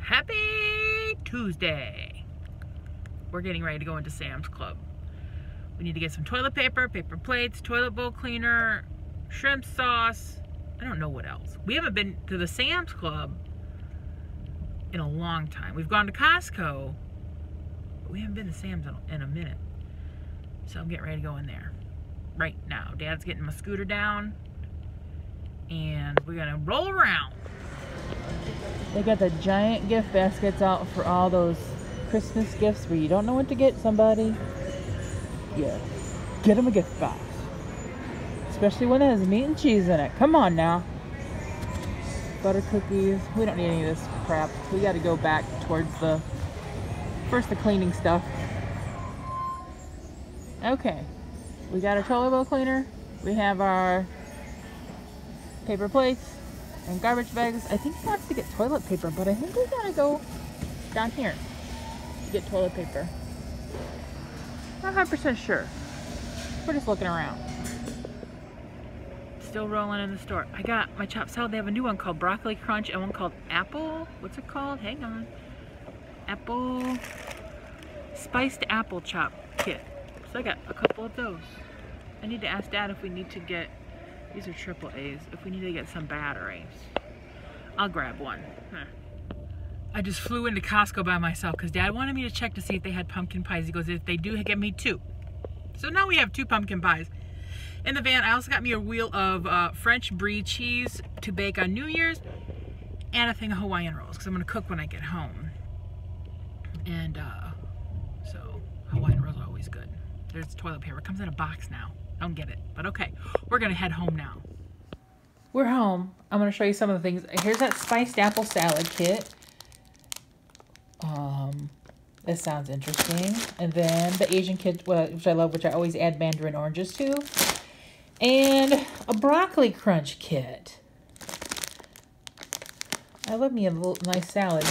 Happy Tuesday. We're getting ready to go into Sam's Club. We need to get some toilet paper, paper plates, toilet bowl cleaner, shrimp sauce. I don't know what else. We haven't been to the Sam's Club in a long time. We've gone to Costco, but we haven't been to Sam's in a minute. So I'm getting ready to go in there right now. Dad's getting my scooter down and we're gonna roll around. They got the giant gift baskets out for all those Christmas gifts where you don't know what to get somebody. Yeah, get them a gift box. Especially when it has meat and cheese in it. Come on now. Butter cookies. We don't need any of this crap. We got to go back towards the cleaning stuff. Okay. We got our toilet bowl cleaner. We have our paper plates and garbage bags. I think he wants to get toilet paper, but I think we got to go down here to get toilet paper. Not 100% sure. We're just looking around. Still rolling in the store. I got my chopped salad. They have a new one called Broccoli Crunch and one called Apple. What's it called? Hang on. Apple. Spiced Apple Chop Kit. So I got a couple of those. I need to ask Dad if we need to get, these are triple A's, if we need to get some batteries. I'll grab one. I just flew into Costco by myself because Dad wanted me to check to see if they had pumpkin pies. He goes, if they do, get me 2. So now we have 2 pumpkin pies. In the van, I also got me a wheel of French brie cheese to bake on New Year's and a thing of Hawaiian rolls because I'm going to cook when I get home. And so Hawaiian rolls are always good. There's toilet paper. It comes in a box now. I don't get it, but okay. We're going to head home now. We're home. I'm going to show you some of the things. Here's that spiced apple salad kit. This sounds interesting. And then the Asian kit, which I love, which I always add mandarin oranges to. And a broccoli crunch kit. I love me a little nice salad.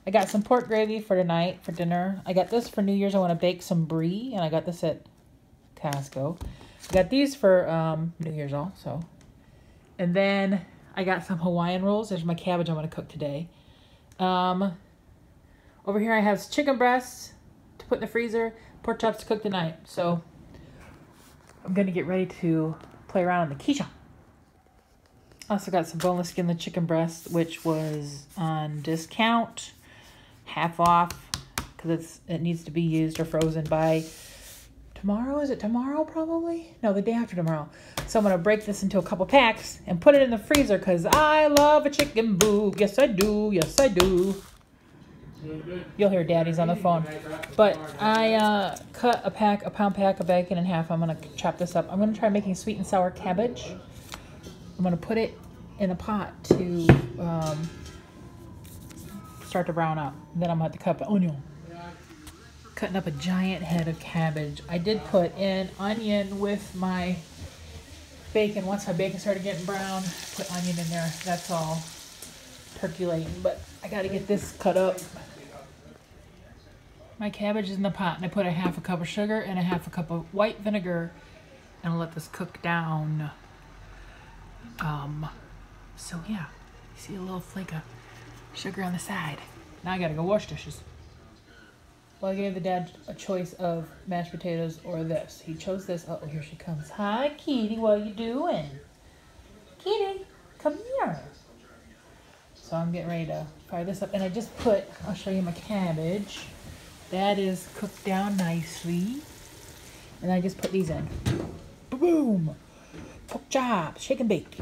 I got some pork gravy for tonight for dinner. I got this for New Year's. I want to bake some brie, and I got this at Costco. I got these for New Year's also. And then I got some Hawaiian rolls. There's my cabbage I'm going to cook today. Over here I have chicken breasts to put in the freezer, pork chops to cook tonight. So I'm going to get ready to play around on the quiche. Also got some boneless skinless chicken breast, which was on discount, half off, because it needs to be used or frozen by tomorrow. Is it tomorrow probably? No, the day after tomorrow. So I'm going to break this into a couple packs and put it in the freezer because I love a chicken boob. Yes, I do. Yes, I do. You'll hear Daddy's on the phone. But I cut a pound pack of bacon in half. I'm going to chop this up. I'm going to try making sweet and sour cabbage. I'm going to put it in a pot to start to brown up. Then I'm going to have to cut an onion. Cutting up a giant head of cabbage. I did put in onion with my bacon. Once my bacon started getting brown, put onion in there. That's all percolating. But I got to get this cut up. My cabbage is in the pot, and I put a half a cup of sugar and a half a cup of white vinegar, and I'll let this cook down. So yeah, you see a little flake of sugar on the side. Now I gotta go wash dishes. Well, I gave the dad a choice of mashed potatoes or this. He chose this. Oh, here she comes. Hi, Kitty. What are you doing? Kitty, come here. So I'm getting ready to fire this up. And I just put, I'll show you my cabbage. That is cooked down nicely. And I just put these in. Boom! Pork chop, shake and bake.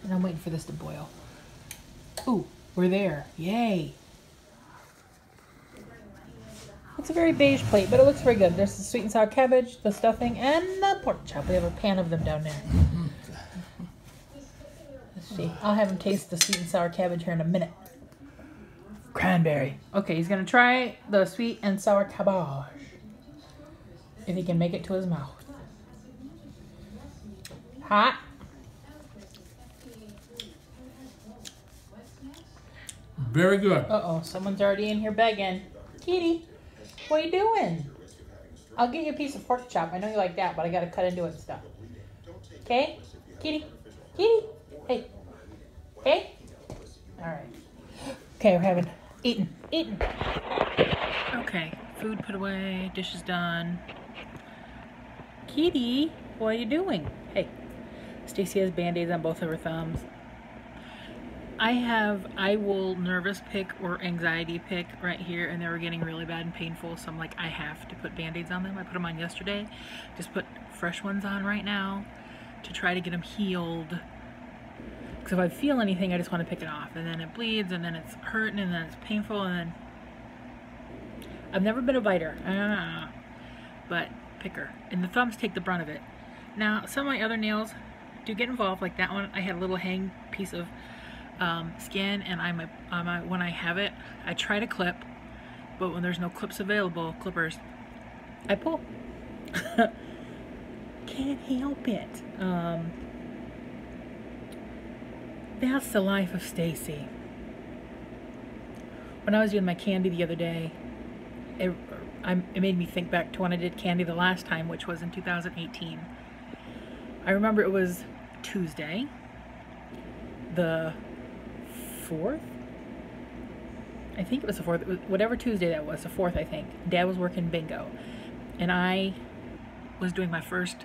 And I'm waiting for this to boil. Ooh, we're there. Yay! It's a very beige plate, but it looks very good. There's the sweet and sour cabbage, the stuffing, and the pork chop. We have a pan of them down there. Let's see. I'll have him taste the sweet and sour cabbage here in a minute. Cranberry. Okay, he's going to try the sweet and sour cabbage. If he can make it to his mouth. Hot. Very good. Uh-oh, someone's already in here begging. Kitty, what are you doing? I'll get you a piece of pork chop. I know you like that, but I got to cut into it and stuff. Okay? Kitty? Kitty? Hey. Hey? All right. Okay, we're having eating. Okay, food put away, dishes done. Kitty, what are you doing? Hey, Stacy has band-aids on both of her thumbs. I will nervous pick or anxiety pick right here, and they were getting really bad and painful, so I'm like, I have to put band-aids on them. I put them on yesterday. Just put fresh ones on right now to try to get them healed. Because if I feel anything, I just want to pick it off, and then it bleeds, and then it's hurting, and then it's painful, and then I've never been a biter, but picker, and the thumbs take the brunt of it. Now, some of my other nails do get involved, like that one. I had a little hang piece of skin, and when I have it, I try to clip, but when there's no clips available, clippers, I pull. Can't help it. That's the life of Stacy. When I was doing my candy the other day, it made me think back to when I did candy the last time, which was in 2018. I remember it was Tuesday, the 4th? I think it was the 4th. It was whatever Tuesday that was, the 4th, I think. Dad was working bingo, and I was doing my first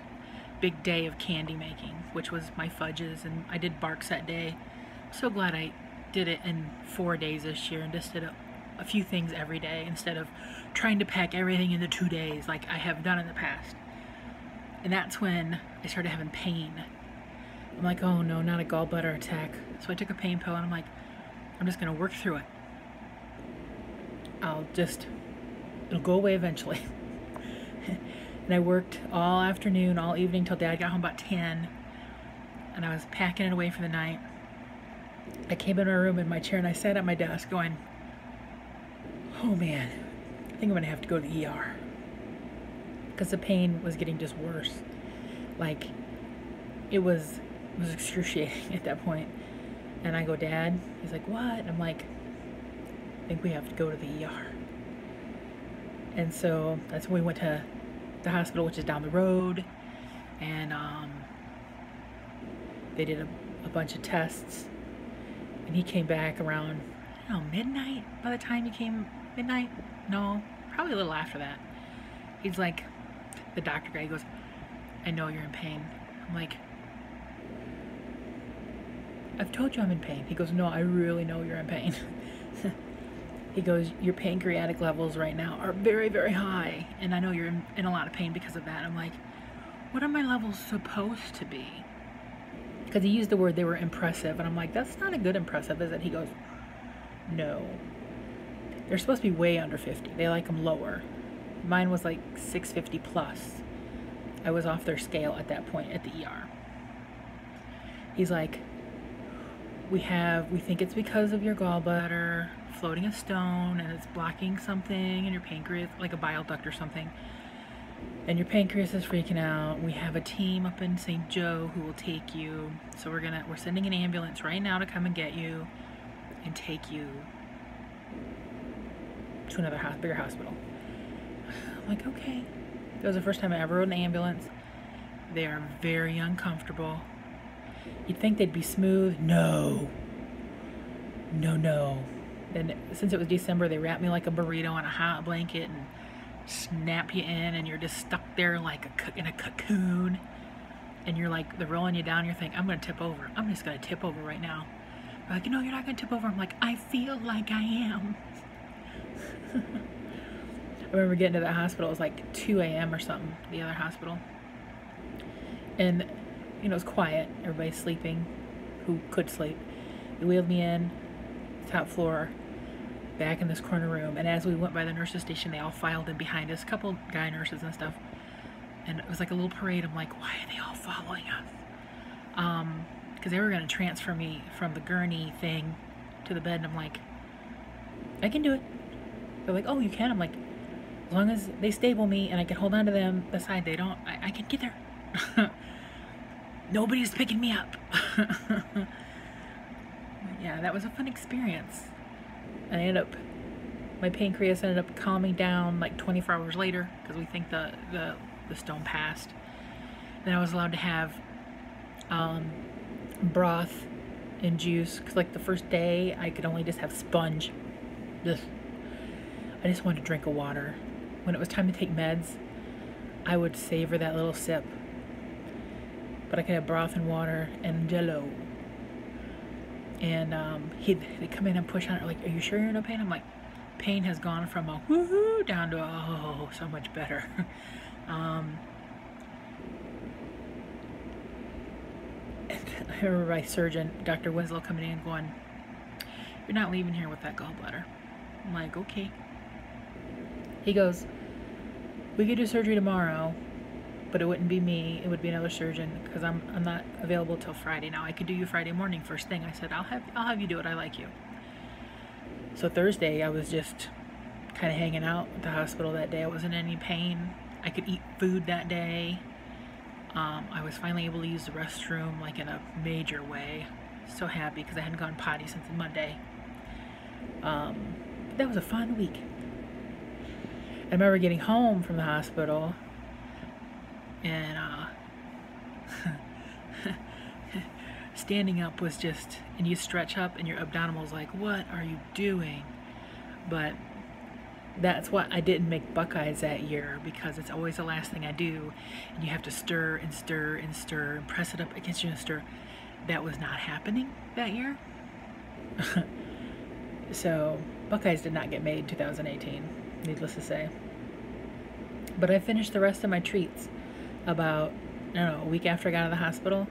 big day of candy making, which was my fudges, and I did barks that day. I'm so glad I did it in 4 days this year and just did a few things every day instead of trying to pack everything into 2 days like I have done in the past. And that's when I started having pain. I'm like, oh no, not a gallbladder attack. So I took a pain pill, and I'm like, I'm just gonna work through it. It'll go away eventually. And I worked all afternoon, all evening, till Dad got home about 10, and I was packing it away for the night. I came in my room in my chair, and I sat at my desk going, oh man, I think I'm gonna have to go to the ER. Because the pain was getting just worse. Like, it was excruciating at that point. And I go, Dad? He's like, what? I'm like, I think we have to go to the ER. And so that's when we went to the hospital, which is down the road, and they did a bunch of tests, and he came back around, I don't know, midnight. By the time he came, midnight? No, probably a little after that. He's like, the doctor guy, he goes, I know you're in pain. I'm like, I've told you I'm in pain. He goes, no, I really know you're in pain. He goes, your pancreatic levels right now are very, very high, and I know you're in a lot of pain because of that. I'm like, what are my levels supposed to be? Because he used the word, they were impressive, and I'm like, that's not a good impressive, is it? He goes, no. They're supposed to be way under 50. They like them lower. Mine was like 650 plus. I was off their scale at that point at the ER. He's like, we think it's because of your gallbladder floating a stone, and it's blocking something in your pancreas, like a bile duct or something, and your pancreas is freaking out. We have a team up in St. Joe who will take you, so we're sending an ambulance right now to come and get you and take you to another bigger hospital. I'm like, okay. That was the first time I ever rode an ambulance. They are very uncomfortable. You'd think they'd be smooth. No. And since it was December, they wrapped me like a burrito in a hot blanket and snap you in, and you're just stuck there like in a cocoon. And you're like, they're rolling you down. You're thinking, I'm going to tip over. I'm just going to tip over right now. They're like, no, you're not going to tip over. I'm like, I feel like I am. I remember getting to the hospital. It was like 2 a.m. or something, the other hospital. And, you know, it was quiet. Everybody's sleeping who could sleep. They wheeled me in, top floor, back in this corner room. And as we went by the nurse's station, they all filed in behind us, a couple guy nurses and stuff. And it was like a little parade. I'm like, why are they all following us? Because they were going to transfer me from the gurney thing to the bed. And I'm like, I can do it. They're like, oh, you can? I'm like, as long as they stable me and I can hold on to them the side they don't, I can get there. Nobody's picking me up. Yeah, that was a fun experience. My pancreas ended up calming down like 24 hours later because we think the stone passed. Then I was allowed to have broth and juice, because like the first day I could only just have sponge. Ugh. I just wanted to drink a water. When it was time to take meds, I would savor that little sip. But I could have broth and water and Jello. And they'd come in and push on it, like, are you sure you're in no pain? I'm like, pain has gone from a woohoo down to a, oh, so much better. I remember my surgeon, Dr. Winslow, coming in and going, you're not leaving here with that gallbladder. I'm like, okay. He goes, we could do surgery tomorrow, but it wouldn't be me, it would be another surgeon, because I'm not available till Friday now. I could do you Friday morning first thing. I said, I'll have you do it, I like you. So Thursday I was just kind of hanging out at the hospital that day. I wasn't in any pain. I could eat food that day. I was finally able to use the restroom like in a major way. So happy because I hadn't gone potty since Monday. That was a fun week. I remember getting home from the hospital and standing up was just, and you stretch up and your abdominals like, what are you doing? But that's what I didn't make Buckeyes that year, because it's always the last thing I do, and you have to stir and stir and stir and press it up against you and stir. That was not happening that year. So Buckeyes did not get made 2018, needless to say. But I finished the rest of my treats about, I don't know, a week after I got out of the hospital.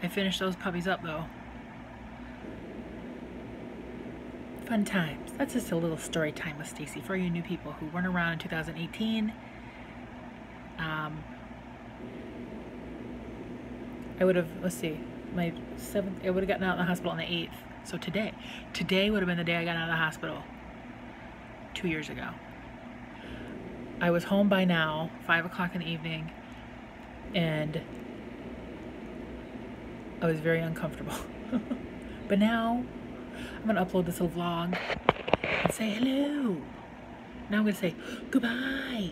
I finished those puppies up though. Fun times. That's just a little story time with Stacy for you new people who weren't around in 2018. I would have, let's see, my 7th, I would have gotten out of the hospital on the 8th. So today would have been the day I got out of the hospital 2 years ago. I was home by now, 5 o'clock in the evening, and I was very uncomfortable. But now I'm gonna upload this little vlog and say hello. Now I'm gonna say goodbye.